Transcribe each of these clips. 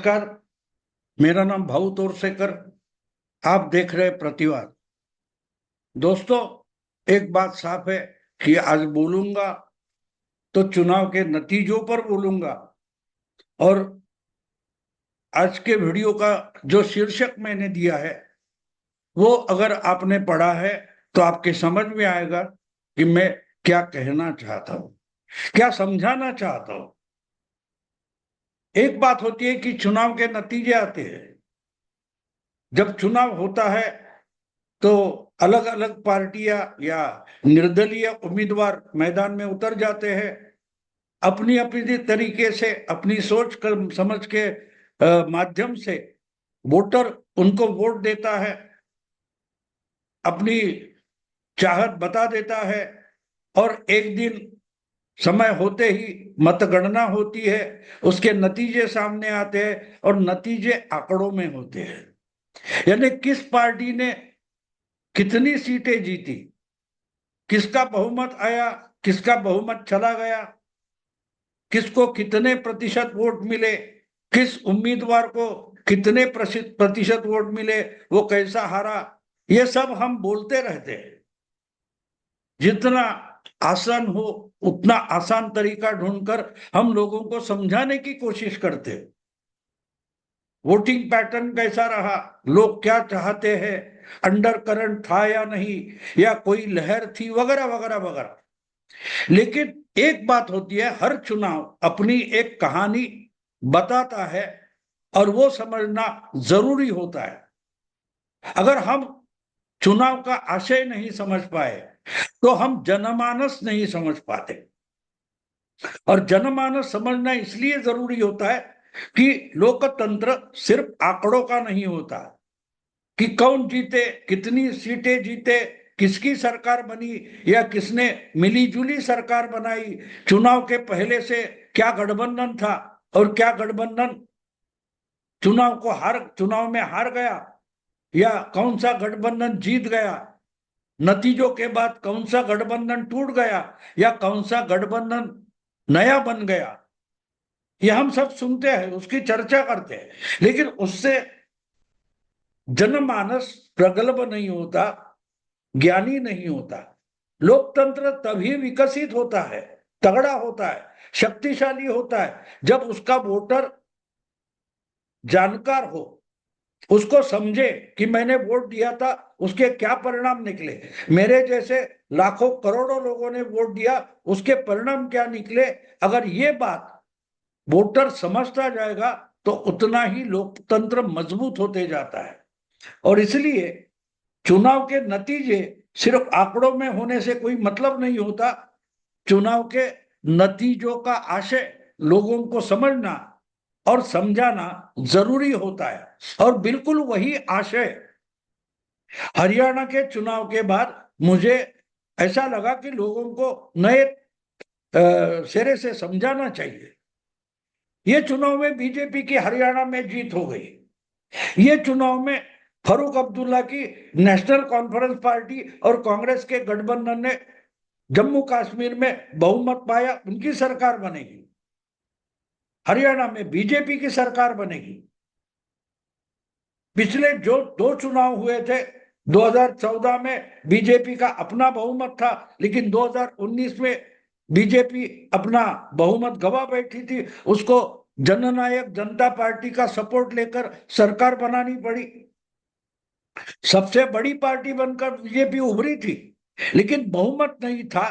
नमस्कार। मेरा नाम भाऊ तोरसेकर। आप देख रहे प्रतिवाद। दोस्तों, एक बात साफ है कि आज बोलूंगा तो चुनाव के नतीजों पर बोलूंगा। और आज के वीडियो का जो शीर्षक मैंने दिया है वो अगर आपने पढ़ा है तो आपके समझ में आएगा कि मैं क्या कहना चाहता हूं, क्या समझाना चाहता हूं। एक बात होती है कि चुनाव के नतीजे आते हैं। जब चुनाव होता है तो अलग अलग पार्टियां या निर्दलीय उम्मीदवार मैदान में उतर जाते हैं। अपनी अपनी तरीके से अपनी सोच कर समझ के माध्यम से वोटर उनको वोट देता है, अपनी चाहत बता देता है। और एक दिन समय होते ही मतगणना होती है, उसके नतीजे सामने आते हैं और नतीजे आंकड़ों में होते हैं। यानी किस पार्टी ने कितनी सीटें जीती, किसका बहुमत आया, किसका बहुमत चला गया, किसको कितने प्रतिशत वोट मिले, किस उम्मीदवार को कितने प्रतिशत वोट मिले, वो कैसा हारा, ये सब हम बोलते रहते हैं। जितना आसान हो उतना आसान तरीका ढूंढकर हम लोगों को समझाने की कोशिश करते हैं। वोटिंग पैटर्न कैसा रहा, लोग क्या चाहते हैं, अंडर करंट था या नहीं, या कोई लहर थी, वगैरह वगैरह वगैरह। लेकिन एक बात होती है, हर चुनाव अपनी एक कहानी बताता है और वो समझना जरूरी होता है। अगर हम चुनाव का आशय नहीं समझ पाए तो हम जनमानस नहीं समझ पाते। और जनमानस समझना इसलिए जरूरी होता है कि लोकतंत्र सिर्फ आंकड़ों का नहीं होता कि कौन जीते, कितनी सीटें जीते, किसकी सरकार बनी या किसने मिलीजुली सरकार बनाई, चुनाव के पहले से क्या गठबंधन था और क्या गठबंधन चुनाव में हार गया, या कौन सा गठबंधन जीत गया, नतीजों के बाद कौन सा गठबंधन टूट गया या कौन सा गठबंधन नया बन गया। ये हम सब सुनते हैं, उसकी चर्चा करते हैं, लेकिन उससे जनमानस प्रगल्भ नहीं होता, ज्ञानी नहीं होता। लोकतंत्र तभी विकसित होता है, तगड़ा होता है, शक्तिशाली होता है जब उसका वोटर जानकार हो, उसको समझे कि मैंने वोट दिया था, उसके क्या परिणाम निकले। मेरे जैसे लाखों करोड़ों लोगों ने वोट दिया, उसके परिणाम क्या निकले। अगर ये बात वोटर समझता जाएगा तो उतना ही लोकतंत्र मजबूत होते जाता है। और इसलिए चुनाव के नतीजे सिर्फ आंकड़ों में होने से कोई मतलब नहीं होता। चुनाव के नतीजों का आशय लोगों को समझना और समझाना जरूरी होता है। और बिल्कुल वही आशय हरियाणा के चुनाव के बाद मुझे ऐसा लगा कि लोगों को नए सिरे से समझाना चाहिए। ये चुनाव में बीजेपी की हरियाणा में जीत हो गई। ये चुनाव में फारूक अब्दुल्ला की नेशनल कॉन्फ्रेंस पार्टी और कांग्रेस के गठबंधन ने जम्मू कश्मीर में बहुमत पाया, उनकी सरकार बनेगी। हरियाणा में बीजेपी की सरकार बनेगी। पिछले जो दो चुनाव हुए थे, 2014 में बीजेपी का अपना बहुमत था, लेकिन 2019 में बीजेपी अपना बहुमत गवा बैठी थी, उसको जननायक जनता पार्टी का सपोर्ट लेकर सरकार बनानी पड़ी। सबसे बड़ी पार्टी बनकर बीजेपी उभरी थी, लेकिन बहुमत नहीं था,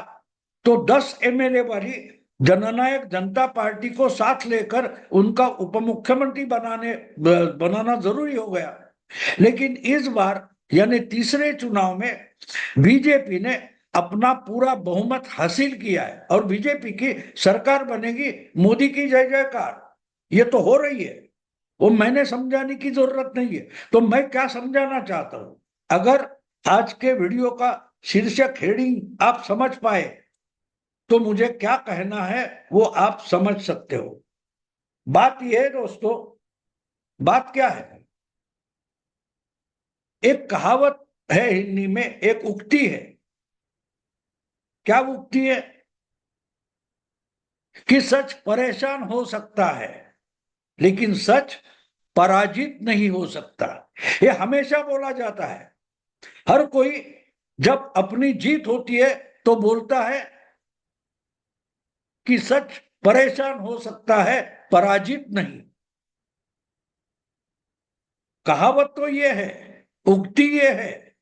तो 10 एमएलए वाली जननायक जनता पार्टी को साथ लेकर उनका उप मुख्यमंत्री बनाना जरूरी हो गया। लेकिन इस बार यानी तीसरे चुनाव में बीजेपी ने अपना पूरा बहुमत हासिल किया है और बीजेपी की सरकार बनेगी। मोदी की जय जयकार, ये तो हो रही है, वो मैंने समझाने की जरूरत नहीं है। तो मैं क्या समझाना चाहता हूं, अगर आज के वीडियो का शीर्षक हेडिंग आप समझ पाए तो मुझे क्या कहना है वो आप समझ सकते हो। बात यह है दोस्तों, बात क्या है, एक कहावत है हिंदी में, एक उक्ति है। क्या उक्ति है कि सच परेशान हो सकता है लेकिन सच पराजित नहीं हो सकता। ये हमेशा बोला जाता है। हर कोई जब अपनी जीत होती है तो बोलता है कि सच परेशान हो सकता है, पराजित नहीं। कहावत तो ये है, उक्ति ये है,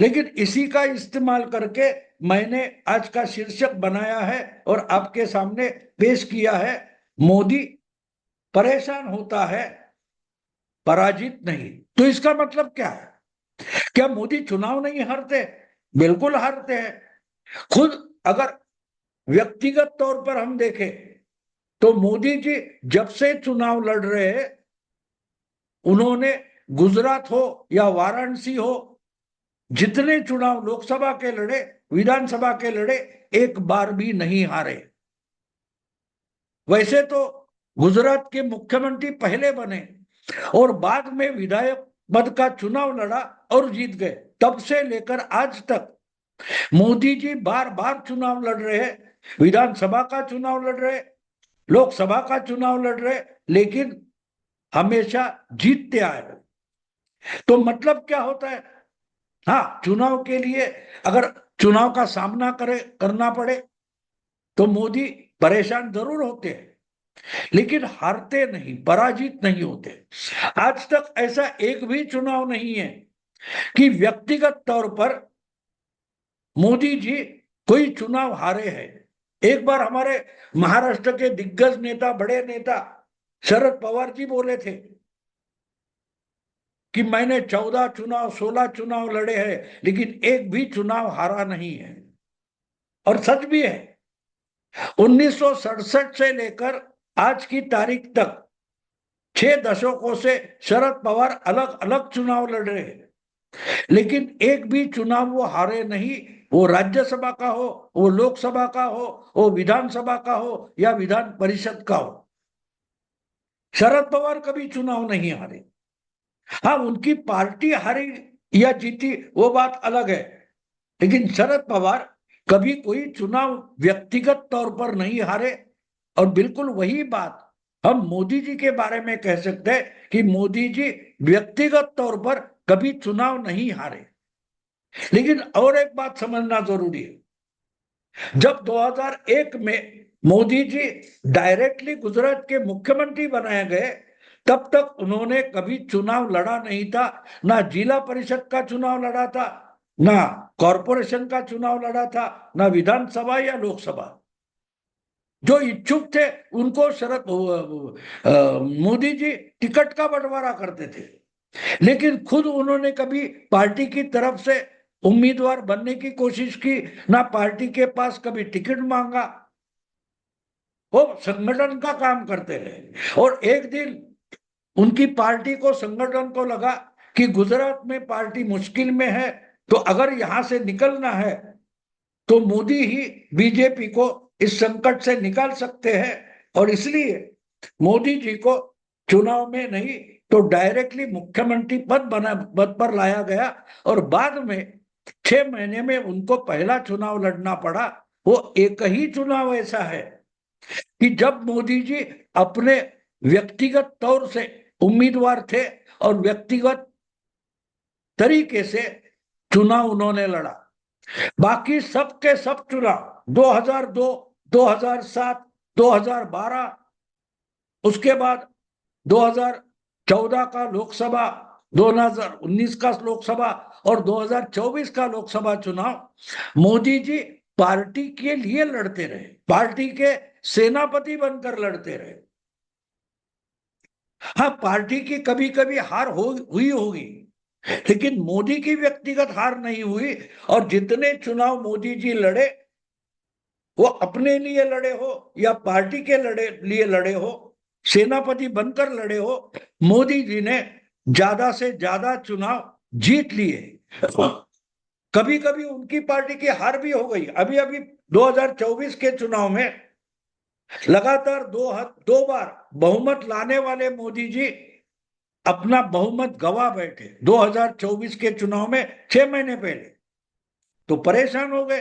लेकिन इसी का इस्तेमाल करके मैंने आज का शीर्षक बनाया है और आपके सामने पेश किया है, मोदी परेशान होता है, पराजित नहीं। तो इसका मतलब क्या है? क्या मोदी चुनाव नहीं हारते? बिल्कुल हारते हैं। खुद अगर व्यक्तिगत तौर पर हम देखें तो मोदी जी जब से चुनाव लड़ रहे हैं, उन्होंने गुजरात हो या वाराणसी हो, जितने चुनाव लोकसभा के लड़े, विधानसभा के लड़े, एक बार भी नहीं हारे। वैसे तो गुजरात के मुख्यमंत्री पहले बने और बाद में विधायक पद का चुनाव लड़ा और जीत गए। तब से लेकर आज तक मोदी जी बार बार चुनाव लड़ रहे हैं, विधानसभा का चुनाव लड़ रहे, लोकसभा का चुनाव लड़ रहे, लेकिन हमेशा जीतते आए। तो मतलब क्या होता है? हाँ, चुनाव के लिए अगर चुनाव का सामना करना पड़े तो मोदी परेशान जरूर होते हैं, लेकिन हारते नहीं, पराजित नहीं होते। आज तक ऐसा एक भी चुनाव नहीं है कि व्यक्तिगत तौर पर मोदी जी कोई चुनाव हारे हैं। एक बार हमारे महाराष्ट्र के दिग्गज नेता, बड़े नेता शरद पवार जी बोले थे कि मैंने 14 चुनाव, 16 चुनाव लड़े हैं, लेकिन एक भी चुनाव हारा नहीं है। और सच भी है। 1967 से लेकर आज की तारीख तक 6 दशकों से शरद पवार अलग अलग चुनाव लड़ रहे हैं, लेकिन एक भी चुनाव वो हारे नहीं। वो राज्यसभा का हो, वो लोकसभा का हो, वो विधानसभा का हो या विधान परिषद का हो, शरद पवार कभी चुनाव नहीं हारे। हाँ, उनकी पार्टी हारी या जीती वो बात अलग है, लेकिन शरद पवार कभी कोई चुनाव व्यक्तिगत तौर पर नहीं हारे। और बिल्कुल वही बात हम मोदी जी के बारे में कह सकते हैं कि मोदी जी व्यक्तिगत तौर पर कभी चुनाव नहीं हारे। लेकिन और एक बात समझना जरूरी है, जब 2001 में मोदी जी डायरेक्टली गुजरात के मुख्यमंत्री बनाए गए, तब तक उन्होंने कभी चुनाव लड़ा नहीं था। ना जिला परिषद का चुनाव लड़ा था, ना कॉरपोरेशन का चुनाव लड़ा था, ना विधानसभा या लोकसभा। जो इच्छुक थे उनको शरद मोदी जी टिकट का बंटवारा करते थे, लेकिन खुद उन्होंने कभी पार्टी की तरफ से उम्मीदवार बनने की कोशिश की, ना पार्टी के पास कभी टिकट मांगा। वो संगठन का काम करते रहे। और एक दिन उनकी पार्टी को, संगठन को लगा कि गुजरात में पार्टी मुश्किल में है, तो अगर यहां से निकलना है तो मोदी ही बीजेपी को इस संकट से निकाल सकते हैं। और इसलिए मोदी जी को चुनाव में नहीं तो डायरेक्टली मुख्यमंत्री पद पर लाया गया। और बाद में 6 महीने में उनको पहला चुनाव लड़ना पड़ा। वो एक ही चुनाव ऐसा है कि जब मोदी जी अपने व्यक्तिगत तौर से उम्मीदवार थे और व्यक्तिगत तरीके से चुनाव उन्होंने लड़ा। बाकी सब के सब चुनाव 2002, 2007, 2012, उसके बाद 2014 का लोकसभा, 2019 का लोकसभा और 2024 का लोकसभा चुनाव मोदी जी पार्टी के लिए लड़ते रहे, पार्टी के सेनापति बनकर लड़ते रहे। हाँ, पार्टी की कभी कभी हार हुई होगी, लेकिन मोदी की व्यक्तिगत हार नहीं हुई। और जितने चुनाव मोदी जी लड़े, वो अपने लिए लड़े हो या पार्टी के लिए लड़े हो, सेनापति बनकर लड़े हो, मोदी जी ने ज्यादा से ज्यादा चुनाव जीत लिए। कभी कभी उनकी पार्टी की हार भी हो गई। अभी अभी 2024 के चुनाव में लगातार दो बार बहुमत लाने वाले मोदी जी अपना बहुमत गवा बैठे 2024 के चुनाव में 6 महीने पहले, तो परेशान हो गए।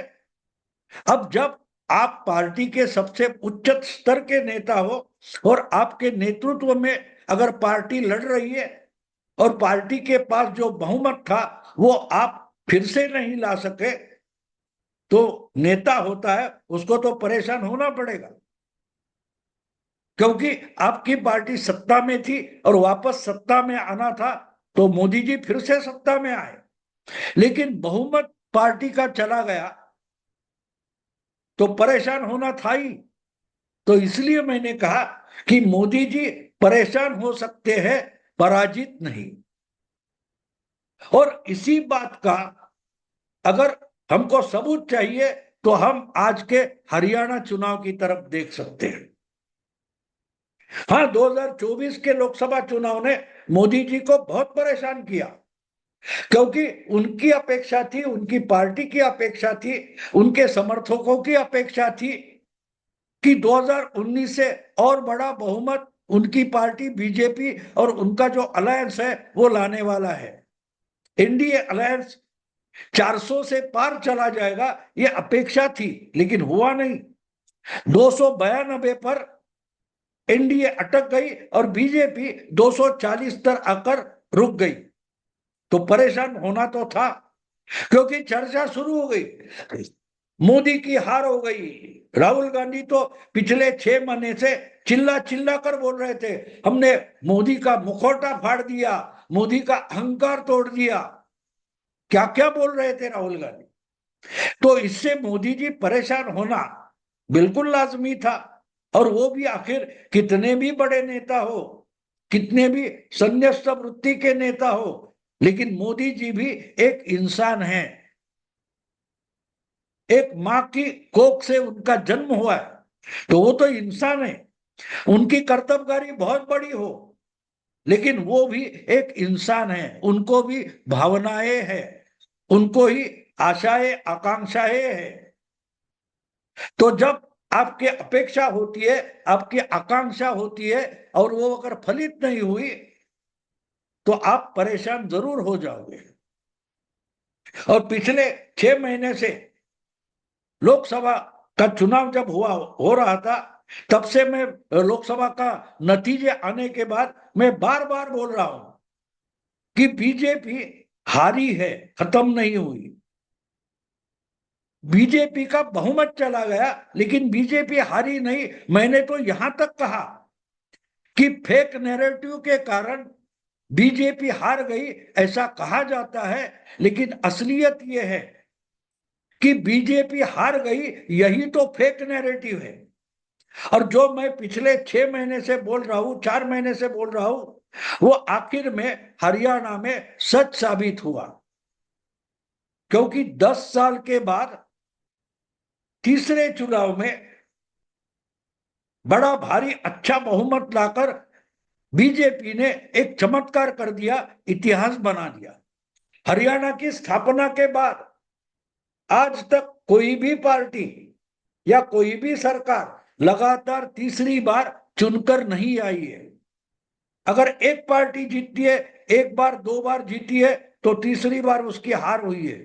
अब जब आप पार्टी के सबसे उच्च स्तर के नेता हो और आपके नेतृत्व में अगर पार्टी लड़ रही है और पार्टी के पास जो बहुमत था वो आप फिर से नहीं ला सके, तो नेता होता है उसको तो परेशान होना पड़ेगा, क्योंकि आपकी पार्टी सत्ता में थी और वापस सत्ता में आना था, तो मोदी जी फिर से सत्ता में आए, लेकिन बहुमत पार्टी का चला गया तो परेशान होना था ही। तो इसलिए मैंने कहा कि मोदी जी परेशान हो सकते हैं, पराजित नहीं। और इसी बात का अगर हमको सबूत चाहिए तो हम आज के हरियाणा चुनाव की तरफ देख सकते हैं। हाँ, 2024 के लोकसभा चुनाव ने मोदी जी को बहुत परेशान किया, क्योंकि उनकी अपेक्षा थी, उनकी पार्टी की अपेक्षा थी, उनके समर्थकों की अपेक्षा थी कि 2019 से और बड़ा बहुमत उनकी पार्टी बीजेपी और उनका जो अलायंस है वो लाने वाला है। एनडीए अलायंस 400 से पार चला जाएगा, ये अपेक्षा थी, लेकिन हुआ नहीं। 292 पर एनडीए अटक गई और बीजेपी 240 तक आकर रुक गई। तो परेशान होना तो था, क्योंकि चर्चा शुरू हो गई, मोदी की हार हो गई। राहुल गांधी तो पिछले 6 महीने से चिल्ला चिल्ला कर बोल रहे थे, हमने मोदी का मुखौटा फाड़ दिया, मोदी का अहंकार तोड़ दिया। क्या क्या बोल रहे थे राहुल गांधी। तो इससे मोदी जी परेशान होना बिल्कुल लाजमी था। और वो भी आखिर कितने भी बड़े नेता हो, कितने भी संन्यास्त वृत्ति के नेता हो, लेकिन मोदी जी भी एक इंसान है। एक माँ की कोख से उनका जन्म हुआ है, तो वो तो इंसान है। उनकी कर्तव्यकारी बहुत बड़ी हो, लेकिन वो भी एक इंसान है, उनको भी भावनाएं हैं, उनको ही आशाएं आकांक्षाएं हैं। तो जब आपकी अपेक्षा होती है, आपकी आकांक्षा होती है और वो अगर फलित नहीं हुई तो आप परेशान जरूर हो जाओगे। और पिछले 6 महीने से लोकसभा का चुनाव जब हो रहा था, तब से मैं लोकसभा का नतीजे आने के बाद मैं बार बार बोल रहा हूं कि बीजेपी हारी है, खत्म नहीं हुई। बीजेपी का बहुमत चला गया, लेकिन बीजेपी हारी नहीं। मैंने तो यहां तक कहा कि फेक नैरेटिव के कारण बीजेपी हार गई, ऐसा कहा जाता है, लेकिन असलियत यह है कि बीजेपी हार गई, यही तो फेक नैरेटिव है। और जो मैं पिछले 6 महीने से बोल रहा हूं, 4 महीने से बोल रहा हूं, वो आखिर में हरियाणा में सच साबित हुआ। क्योंकि 10 साल के बाद तीसरे चुनाव में बड़ा भारी अच्छा बहुमत लाकर बीजेपी ने एक चमत्कार कर दिया, इतिहास बना दिया। हरियाणा की स्थापना के बाद आज तक कोई भी पार्टी या कोई भी सरकार लगातार तीसरी बार चुनकर नहीं आई है। अगर एक पार्टी जीतती है, एक बार 2 बार जीती है, तो तीसरी बार उसकी हार हुई है।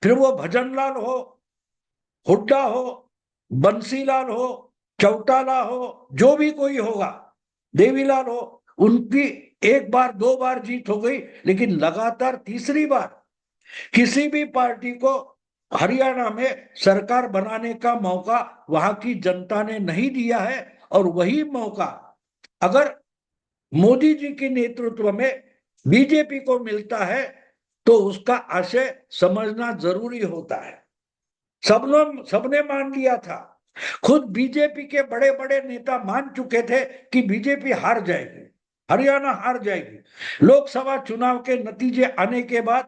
फिर वो भजनलाल हो, हुड्डा हो, बंसीलाल हो, चौटाला हो, जो भी कोई होगा, देवीलाल हो, उनकी 1 बार 2 बार जीत हो गई, लेकिन लगातार तीसरी बार किसी भी पार्टी को हरियाणा में सरकार बनाने का मौका वहां की जनता ने नहीं दिया है। और वही मौका अगर मोदी जी के नेतृत्व में बीजेपी को मिलता है, तो उसका आशय समझना जरूरी होता है। सबने मान लिया था, खुद बीजेपी के बड़े बड़े नेता मान चुके थे कि बीजेपी हार जाएगी, हरियाणा हार जाएगी। लोकसभा चुनाव के नतीजे आने के बाद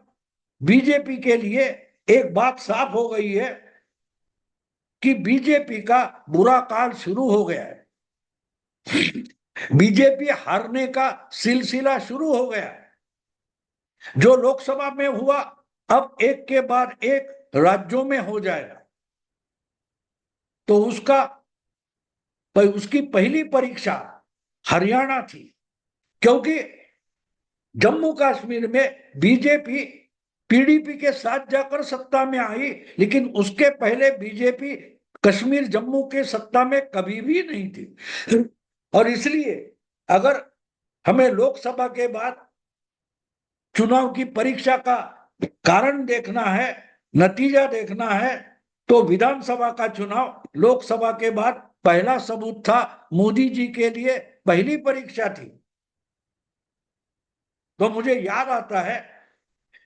बीजेपी के लिए एक बात साफ हो गई है कि बीजेपी का बुरा काल शुरू हो गया है। बीजेपी हारने का सिलसिला शुरू हो गया है। जो लोकसभा में हुआ, अब एक के बाद एक राज्यों में हो जाएगा। तो उसकी पहली परीक्षा हरियाणा थी, क्योंकि जम्मू कश्मीर में बीजेपी पीडीपी के साथ जाकर सत्ता में आई, लेकिन उसके पहले बीजेपी कश्मीर जम्मू के सत्ता में कभी भी नहीं थी। और इसलिए अगर हमें लोकसभा के बाद चुनाव की परीक्षा का कारण देखना है, नतीजा देखना है, तो विधानसभा का चुनाव लोकसभा के बाद पहला सबूत था, मोदी जी के लिए पहली परीक्षा थी। तो मुझे याद आता है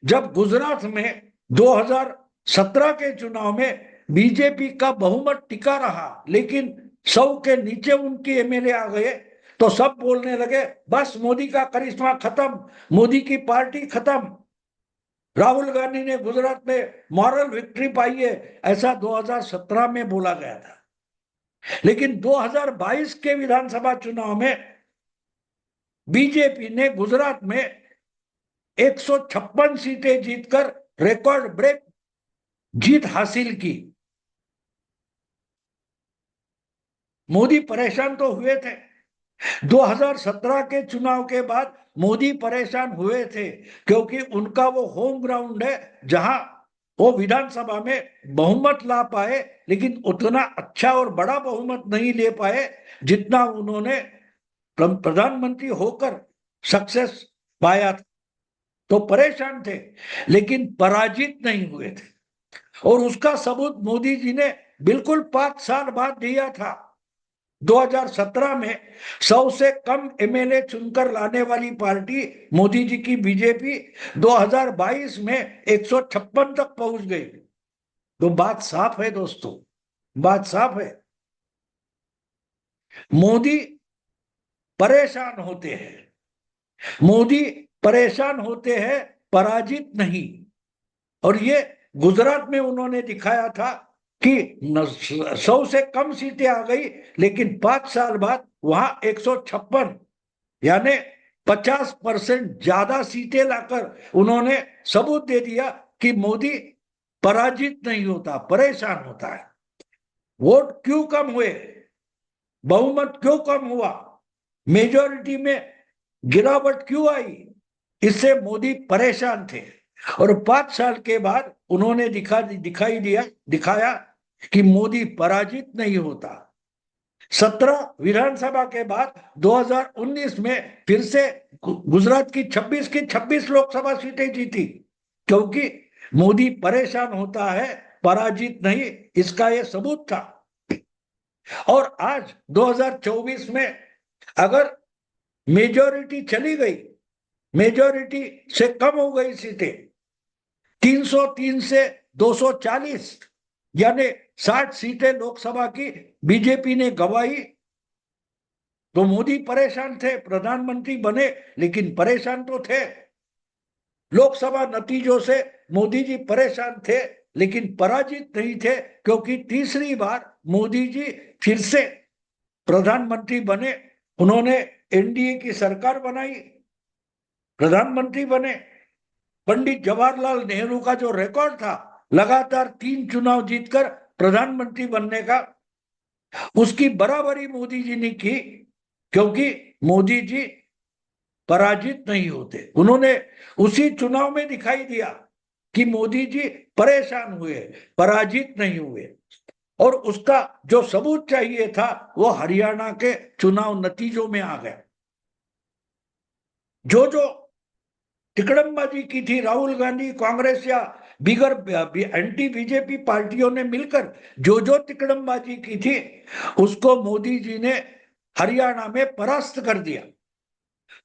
जब गुजरात में 2017 के चुनाव में बीजेपी का बहुमत टिका रहा, लेकिन 100 के नीचे उनके एमएलए आ गए, तो सब बोलने लगे बस मोदी का करिश्मा खत्म, मोदी की पार्टी खत्म, राहुल गांधी ने गुजरात में मॉरल विक्ट्री पाई है, ऐसा 2017 में बोला गया था। लेकिन 2022 के विधानसभा चुनाव में बीजेपी ने गुजरात में 156 सीटें जीतकर रिकॉर्ड ब्रेक जीत हासिल की। मोदी परेशान तो हुए थे, 2017 के चुनाव के बाद मोदी परेशान हुए थे, क्योंकि उनका वो होम ग्राउंड है जहां वो विधानसभा में बहुमत ला पाए, लेकिन उतना अच्छा और बड़ा बहुमत नहीं ले पाए जितना उन्होंने प्रधानमंत्री होकर सक्सेस पाया था। तो परेशान थे, लेकिन पराजित नहीं हुए थे, और उसका सबूत मोदी जी ने बिल्कुल 5 साल बाद दिया था। 2017 में 100 से कम एमएलए चुनकर लाने वाली पार्टी मोदी जी की बीजेपी 2022 में 156 तक पहुंच गई। तो बात साफ है दोस्तों, बात साफ है। मोदी परेशान होते हैं, मोदी परेशान होते हैं, पराजित नहीं। और ये गुजरात में उन्होंने दिखाया था कि 100 से कम सीटें आ गई, लेकिन 5 साल बाद वहां 156 यानी 50% ज्यादा सीटें लाकर उन्होंने सबूत दे दिया कि मोदी पराजित नहीं होता, परेशान होता है। वोट क्यों कम हुए, बहुमत क्यों कम हुआ, मेजोरिटी में गिरावट क्यों आई, इससे मोदी परेशान थे। और 5 साल के बाद उन्होंने दिखाया कि मोदी पराजित नहीं होता। 17 विधानसभा के बाद 2019 में फिर से गुजरात की 26 लोकसभा सीटें जीती, क्योंकि मोदी परेशान होता है, पराजित नहीं, इसका यह सबूत था। और आज 2024 में अगर मेजोरिटी चली गई, मेजोरिटी से कम हो गई सीटें, 303 से 240 यानी 60 सीटें लोकसभा की बीजेपी ने गंवाई। तो मोदी परेशान थे, प्रधानमंत्री बने लेकिन परेशान तो थे। लोकसभा नतीजों से मोदी जी परेशान थे, लेकिन पराजित नहीं थे, क्योंकि तीसरी बार मोदी जी फिर से प्रधानमंत्री बने। उन्होंने एनडीए की सरकार बनाई, प्रधानमंत्री बने। पंडित जवाहरलाल नेहरू का जो रिकॉर्ड था लगातार 3 चुनाव जीतकर प्रधानमंत्री बनने का, उसकी बराबरी मोदी जी ने की, क्योंकि मोदी जी पराजित नहीं होते। उन्होंने उसी चुनाव में दिखाई दिया कि मोदी जी परेशान हुए, पराजित नहीं हुए। और उसका जो सबूत चाहिए था वो हरियाणा के चुनाव नतीजों में आ गया। जो जो तिकड़मबाजी की थी राहुल गांधी, कांग्रेस या बिगर एंटी बीजेपी पार्टियों ने मिलकर जो जो तिकड़मबाजी की थी, उसको मोदी जी ने हरियाणा में परास्त कर दिया।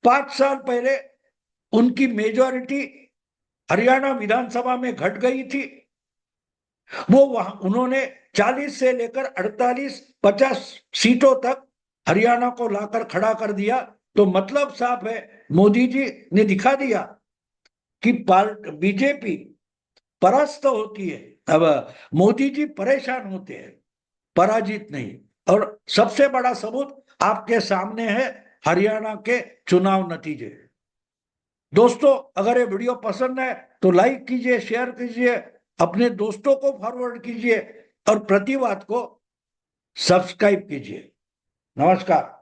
5 साल पहले उनकी मेजॉरिटी हरियाणा विधानसभा में घट गई थी, वो वहां उन्होंने 40 से लेकर 48-50 सीटों तक हरियाणा को लाकर खड़ा कर दिया। तो मतलब साफ है, मोदी जी ने दिखा दिया कि बीजेपी परास्त होती है। अब मोदी जी परेशान होते हैं, पराजित नहीं। और सबसे बड़ा सबूत आपके सामने है, हरियाणा के चुनाव नतीजे। दोस्तों, अगर ये वीडियो पसंद है तो लाइक कीजिए, शेयर कीजिए, अपने दोस्तों को फॉरवर्ड कीजिए और प्रतिवाद को सब्सक्राइब कीजिए। नमस्कार।